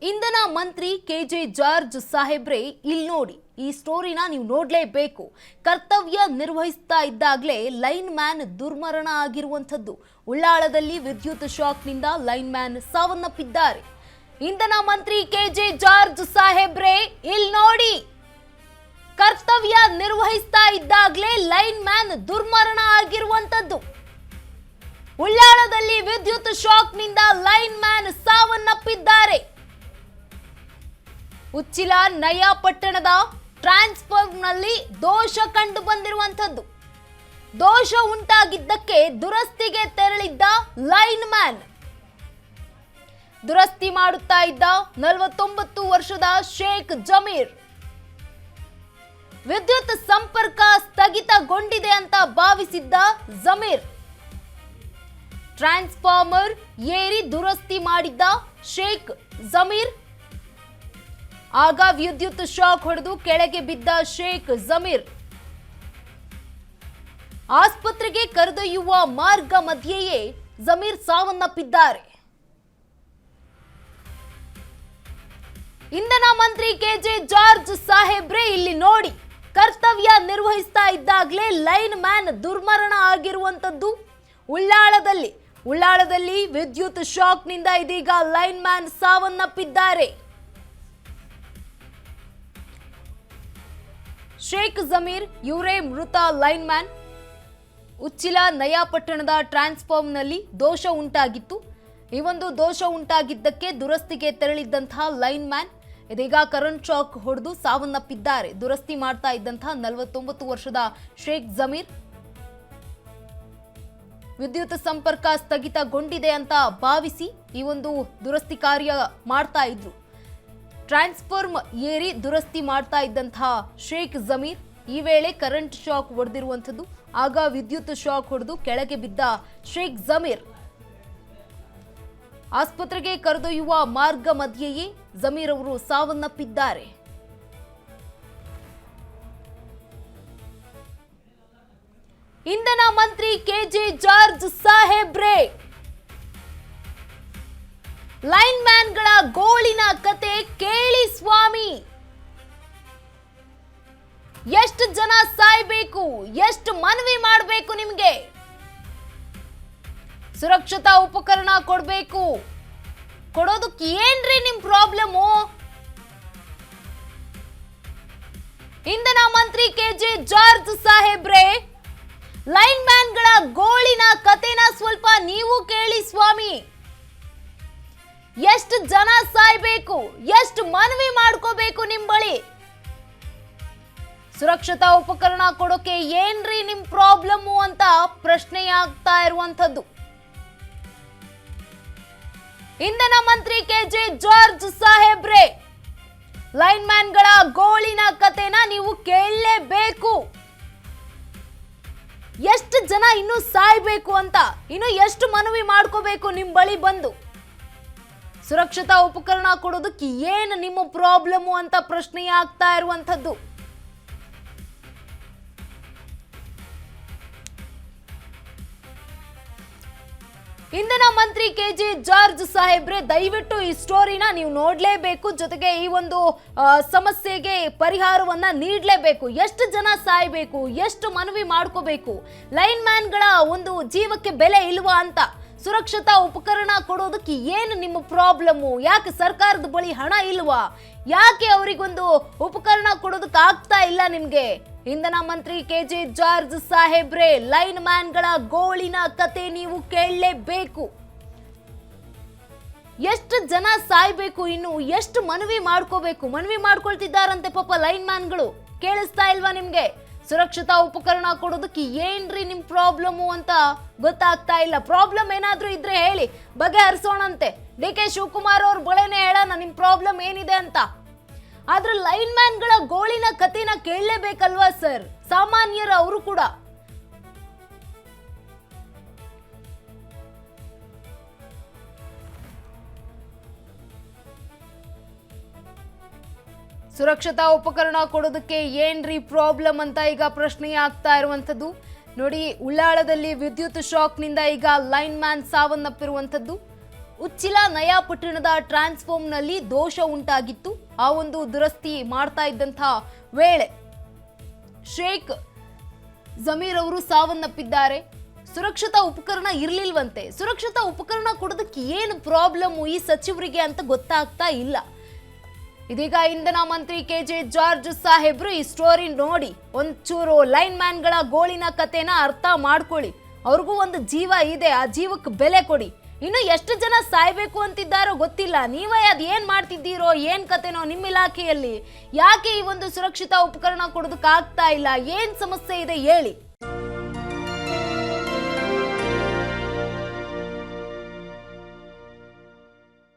ಇಂಧನ ಮಂತ್ರಿ K J George ಸಾಹೇಬ್ರೆ ಇಲ್ಲಿ ನೋಡಿ, ಈ ಸ್ಟೋರಿನ ನೀವು ನೋಡಲೇಬೇಕು. ಕರ್ತವ್ಯ ನಿರ್ವಹಿಸ್ತಾ ಇದ್ದಾಗಲೇ ಲೈನ್ ಮ್ಯಾನ್ ದುರ್ಮರಣ ಆಗಿರುವಂಥದ್ದು. ಉಳ್ಳಾಳದಲ್ಲಿ ವಿದ್ಯುತ್ ಶಾಕ್ನಿಂದ ಲೈನ್ ಮ್ಯಾನ್ ಸಾವನ್ನಪ್ಪಿದ್ದಾರೆ. ಇಂಧನ ಮಂತ್ರಿ ಕೆಜೆ ಜಾರ್ಜ್ ಸಾಹೇಬ್ರೆ ಇಲ್ಲಿ ನೋಡಿ, ಕರ್ತವ್ಯ ನಿರ್ವಹಿಸ್ತಾ ಇದ್ದಾಗಲೇ ಲೈನ್ ಮ್ಯಾನ್ ದುರ್ಮರಣ ಆಗಿರುವಂಥದ್ದು. ಉಳ್ಳಾಳದಲ್ಲಿ ವಿದ್ಯುತ್ ಶಾಕ್ನಿಂದ ಲೈನ್ ಮ್ಯಾನ್ ಸಾವನ್ನಪ್ಪಿದ್ದಾರೆ. ಉಚ್ಚಿಲ ನಯಾ ಪಟ್ಟಣದ ಟ್ರಾನ್ಸ್ಫಾರ್ಮರ್ನಲ್ಲಿ ದೋಷ ಕಂಡು ಬಂದಿರುವಂಥದ್ದು. ದೋಷ ಉಂಟಾಗಿದ್ದಕ್ಕೆ ದುರಸ್ತಿಗೆ ತೆರಳಿದ್ದ ಲೈನ್ ಮ್ಯಾನ್. ದುರಸ್ತಿ ಮಾಡುತ್ತಾ ಇದ್ದ 49 ವರ್ಷದ ಶೇಖ್ ಜಮೀರ್. ವಿದ್ಯುತ್ ಸಂಪರ್ಕ ಸ್ಥಗಿತಗೊಂಡಿದೆ ಅಂತ ಭಾವಿಸಿದ್ದ ಜಮೀರ್ ಟ್ರಾನ್ಸ್ಫಾರ್ಮರ್ ಏರಿ ದುರಸ್ತಿ ಮಾಡಿದ್ದ ಶೇಖ್ ಜಮೀರ್. ಆಗ ವಿದ್ಯುತ್ ಶಾಕ್ ಹೊಡೆದು ಕೆಳಗೆ ಬಿದ್ದ ಶೇಖ್ ಜಮೀರ್ ಆಸ್ಪತ್ರೆಗೆ ಕರೆದೊಯ್ಯುವ ಮಾರ್ಗ ಮಧ್ಯೆಯೇ ಜಮೀರ್ ಸಾವನ್ನಪ್ಪಿದ್ದಾರೆ. ಇಂಧನ ಮಂತ್ರಿ ಕೆಜೆ ಜಾರ್ಜ್ ಸಾಹೇಬ್ರೆ ಇಲ್ಲಿ ನೋಡಿ, ಕರ್ತವ್ಯ ನಿರ್ವಹಿಸ್ತಾ ಇದ್ದಾಗಲೇ ಲೈನ್ ಮ್ಯಾನ್ ದುರ್ಮರಣ ಆಗಿರುವಂತದ್ದು. ಉಳ್ಳಾಳದಲ್ಲಿ ವಿದ್ಯುತ್ ಶಾಕ್ನಿಂದ ಇದೀಗ ಲೈನ್ ಮ್ಯಾನ್ ಸಾವನ್ನಪ್ಪಿದ್ದಾರೆ. ಶೇಖ್ ಜಮೀರ್ ಇವರೇ ಮೃತ ಲೈನ್ ಮ್ಯಾನ್. ಉಚ್ಚಿಲ ನಯಾ ಪಟ್ಟಣದ ಟ್ರಾನ್ಸ್ಫಾರ್ಮರ್ನಲ್ಲಿ ದೋಷ ಉಂಟಾಗಿತ್ತು. ಈ ಒಂದು ದೋಷ ಉಂಟಾಗಿದ್ದಕ್ಕೆ ದುರಸ್ತಿಗೆ ತೆರಳಿದ್ದಂತಹ ಲೈನ್ ಮ್ಯಾನ್ ಇದೀಗ ಕರೆಂಟ್ ಶಾಕ್ ಹೊಡೆದು ಸಾವನ್ನಪ್ಪಿದ್ದಾರೆ. ದುರಸ್ತಿ ಮಾಡ್ತಾ ಇದ್ದಂತಹ 49 ವರ್ಷದ ಶೇಖ್ ಜಮೀರ್ ವಿದ್ಯುತ್ ಸಂಪರ್ಕ ಸ್ಥಗಿತಗೊಂಡಿದೆ ಅಂತ ಭಾವಿಸಿ ಈ ಒಂದು ದುರಸ್ತಿ ಕಾರ್ಯ ಮಾಡ್ತಾ ಇದ್ರು. ಟ್ರಾನ್ಸ್ಫಾರ್ಮರ್ ಏರಿ ದುರಸ್ತಿ ಮಾಡ್ತಾ ಇದ್ದಂತಹ ಶೇಖ್ ಜಮೀರ್ ಈ ವೇಳೆ ಕರೆಂಟ್ ಶಾಕ್ ಹೊಡೆದಿರುವಂಥದ್ದು. ಆಗ ವಿದ್ಯುತ್ ಶಾಕ್ ಹೊಡೆದು ಕೆಳಗೆ ಬಿದ್ದ ಶೇಖ್ ಜಮೀರ್ ಆಸ್ಪತ್ರೆಗೆ ಕರೆದೊಯ್ಯುವ ಮಾರ್ಗ ಮಧ್ಯೆಯೇ ಜಮೀರ್ ಅವರು ಸಾವನ್ನಪ್ಪಿದ್ದಾರೆ. ಇಂಧನ ಮಂತ್ರಿ ಕೆಜೆ ಜಾರ್ಜ್ ಸಾಹೇಬ್ರೆ, ಲೈನ್ ಮ್ಯಾನ್ಗಳ ಗೋಳಿನ ಕತೆ ಕೇಳಿ ಸ್ವಾಮಿ. ಎಷ್ಟು ಜನ ಸಾಯ್ಬೇಕು, ಎಷ್ಟು ಮನವಿ ಮಾಡಬೇಕು ನಿಮ್ಗೆ? ಸುರಕ್ಷತಾ ಉಪಕರಣ ಕೊಡ್ಬೇಕು. ಕೊಡೋದಕ್ಕೆ ಏನ್ರಿ ನಿಮ್ ಪ್ರಾಬ್ಲಮು? ಇಂಧನ ಮಂತ್ರಿ ಕೆಜೆ ಜಾರ್ಜ್ ಸಾಹೇಬ್ರೆ, ಲೈನ್ ಮ್ಯಾನ್ಗಳ ಗೋಳಿನ ಕತೆನ ಸ್ವಲ್ಪ ನೀವು ಕೇಳಿ ಸ್ವಾಮಿ. ಎಷ್ಟು ಜನ ಸಾಯ್ಬೇಕು, ಎಷ್ಟು ಮನವಿ ಮಾಡ್ಕೋಬೇಕು ನಿಮ್ ಬಳಿ? ಸುರಕ್ಷತಾ ಉಪಕರಣ ಕೊಡೋಕೆ ಏನ್ರಿ ನಿಮ್ ಪ್ರಾಬ್ಲಮ್ಮು ಅಂತ ಪ್ರಶ್ನೆಯಾಗ್ತಾ ಇರುವಂತದ್ದು. ಇಂಧನ ಮಂತ್ರಿ ಕೆಜೆ ಜಾರ್ಜ್ ಸಾಹೇಬ್ರೆ, ಲೈನ್ ಮ್ಯಾನ್ಗಳ ಗೋಳಿನ ಕತೆನ ನೀವು ಕೇಳಲೇಬೇಕು. ಎಷ್ಟು ಜನ ಇನ್ನು ಸಾಯ್ಬೇಕು ಅಂತ, ಇನ್ನು ಎಷ್ಟು ಮನವಿ ಮಾಡ್ಕೋಬೇಕು ನಿಮ್ ಬಳಿ ಬಂದು? ಸುರಕ್ಷತಾ ಉಪಕರಣ ಕೊಡೋದಕ್ಕೆ ಏನು ನಿಮ್ಮ ಪ್ರಾಬ್ಲಮ್ಮು ಅಂತ ಪ್ರಶ್ನೆಯಾಗ್ತಾ ಇರುವಂತದ್ದು. ಇಂಧನ ಮಂತ್ರಿ ಕೆಜೆ ಜಾರ್ಜ್ ಸಾಹೇಬ್ರೆ, ದಯವಿಟ್ಟು ಈ ಸ್ಟೋರಿನ ನೀವು ನೋಡ್ಲೇಬೇಕು. ಜೊತೆಗೆ ಈ ಒಂದು ಸಮಸ್ಯೆಗೆ ಪರಿಹಾರವನ್ನ ನೀಡಲೇಬೇಕು. ಎಷ್ಟು ಜನ ಸಾಯ್ಬೇಕು, ಎಷ್ಟು ಮನವಿ ಮಾಡ್ಕೋಬೇಕು? ಲೈನ್ ಮ್ಯಾನ್ಗಳ ಒಂದು ಜೀವಕ್ಕೆ ಬೆಲೆ ಇಲ್ವಾ ಅಂತ? ಸುರಕ್ಷತಾ ಉಪಕರಣ ಕೊಡೋದಕ್ಕೆ ಏನು ನಿಮ್ಮ ಪ್ರಾಬ್ಲಮ್ಮು? ಯಾಕೆ ಸರ್ಕಾರದ ಬಳಿ ಹಣ ಇಲ್ವಾ? ಯಾಕೆ ಅವರಿಗೊಂದು ಉಪಕರಣ ಕೊಡೋದಕ್ಕೆ ಆಗ್ತಾ ಇಲ್ಲ ನಿಮ್ಗೆ? ಇಂಧನ ಮಂತ್ರಿ ಕೆಜೆ ಜಾರ್ಜ್ ಸಾಹೇಬ್ರೆ, ಲೈನ್ ಮ್ಯಾನ್ಗಳ ಗೋಳಿನ ಕತೆ ನೀವು ಕೇಳಲೇಬೇಕು. ಎಷ್ಟು ಜನ ಸಾಯ್ಬೇಕು, ಇನ್ನು ಎಷ್ಟು ಮನವಿ ಮಾಡ್ಕೋಬೇಕು? ಮನವಿ ಮಾಡ್ಕೊಳ್ತಿದ್ದಾರಂತೆ ಪಾಪ ಲೈನ್ ಮ್ಯಾನ್ಗಳು. ಕೇಳಿಸ್ತಾ ಇಲ್ವಾ ನಿಮ್ಗೆ? ಸುರಕ್ಷತಾ ಉಪಕರಣ ಕೊಡೋದಕ್ಕೆ ಏನ್ರಿ ನಿಮ್ ಪ್ರಾಬ್ಲಮ್ಮು ಅಂತ ಗೊತ್ತಾಗ್ತಾ ಇಲ್ಲ. ಪ್ರಾಬ್ಲಮ್ ಏನಾದ್ರೂ ಇದ್ರೆ ಹೇಳಿ, ಬಗೆಹರಿಸೋಣಂತೆ. DK ಶಿವಕುಮಾರ್ ಅವ್ರ ಬಳಿನೇ ಹೇಳೋಣ ನಿಮ್ ಪ್ರಾಬ್ಲಮ್ ಏನಿದೆ ಅಂತ. ಆದ್ರೆ ಲೈನ್ ಮ್ಯಾನ್ಗಳ ಗೋಳಿನ ಕತೆನ ಕೇಳಲೇಬೇಕಲ್ವಾ ಸರ್? ಸಾಮಾನ್ಯರ ಅವರು ಕೂಡ. ಸುರಕ್ಷತಾ ಉಪಕರಣ ಕೊಡೋದಕ್ಕೆ ಏನ್ರಿ ಪ್ರಾಬ್ಲಮ್ ಅಂತ ಈಗ ಪ್ರಶ್ನೆ ಆಗ್ತಾ ಇರುವಂತದ್ದು. ನೋಡಿ, ಉಳ್ಳಾಳದಲ್ಲಿ ವಿದ್ಯುತ್ ಶಾಕ್ನಿಂದ ಈಗ ಲೈನ್ ಮ್ಯಾನ್ ಸಾವನ್ನಪ್ಪಿರುವಂತದ್ದು. ಉಚ್ಚಿಲ ನಯಾಪಟ್ಟಣದ ಟ್ರಾನ್ಸ್ಫಾರ್ಮ್ನಲ್ಲಿ ದೋಷ ಉಂಟಾಗಿತ್ತು. ಆ ಒಂದು ದುರಸ್ತಿ ಮಾಡ್ತಾ ಇದ್ದಂಥ ವೇಳೆ ಶೇಖ್ ಜಮೀರ್ ಅವರು ಸಾವನ್ನಪ್ಪಿದ್ದಾರೆ. ಸುರಕ್ಷತಾ ಉಪಕರಣ ಇರ್ಲಿಲ್ವಂತೆ. ಸುರಕ್ಷತಾ ಉಪಕರಣ ಕೊಡೋದಕ್ಕೆ ಏನು ಪ್ರಾಬ್ಲಮ್ ಈ ಸಚಿವರಿಗೆ ಅಂತ ಗೊತ್ತಾಗ್ತಾ ಇಲ್ಲ. ಇದೀಗ ಇಂಧನ ಮಂತ್ರಿ ಕೆಜೆ ಜಾರ್ಜ್ ಸಾಹೇಬ್ರು ಈ ಸ್ಟೋರಿ ನೋಡಿ ಒಂಚೂರು ಲೈನ್ ಮ್ಯಾನ್ಗಳ ಗೋಳಿನ ಕಥೆನ ಅರ್ಥ ಮಾಡ್ಕೊಳ್ಳಿ. ಅವ್ರಿಗೂ ಒಂದು ಜೀವ ಇದೆ, ಆ ಜೀವಕ್ಕೆ ಬೆಲೆ ಕೊಡಿ. ಇನ್ನು ಎಷ್ಟು ಜನ ಸಾಯ್ಬೇಕು ಅಂತಿದ್ದಾರೋ ಗೊತ್ತಿಲ್ಲ. ನೀವೇ ಅದ್ ಏನ್ ಮಾಡ್ತಿದ್ದೀರೋ ಏನ್ ಕತೆನೋ ನಿಮ್ಮ ಇಲಾಖೆಯಲ್ಲಿ. ಯಾಕೆ ಈ ಒಂದು ಸುರಕ್ಷಿತ ಉಪಕರಣ ಕೊಡೋದಕ್ಕೆ ಆಗ್ತಾ ಇಲ್ಲ? ಏನ್ ಸಮಸ್ಯೆ ಇದೆ ಹೇಳಿ.